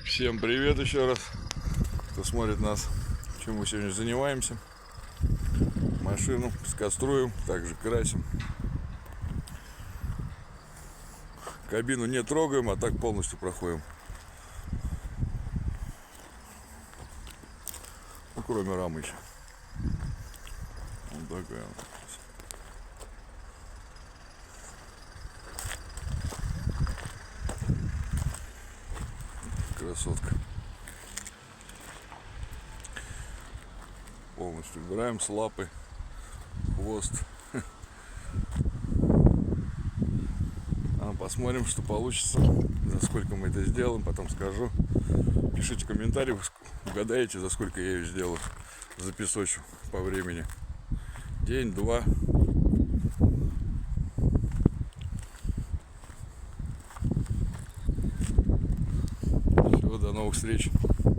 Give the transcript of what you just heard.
Всем привет еще раз, кто смотрит нас. Чем мы сегодня занимаемся? Машину скоструем, также красим. Кабину не трогаем, а так полностью проходим. Ну, кроме рамы еще. Вот такая вот. Красотка. Полностью убираем с лапы, хвост. Посмотрим, что получится, за сколько мы это сделаем, потом скажу. Пишите в комментариях, угадаете, за сколько я ее сделаю, записочу по времени. День, два. Все, до новых встреч.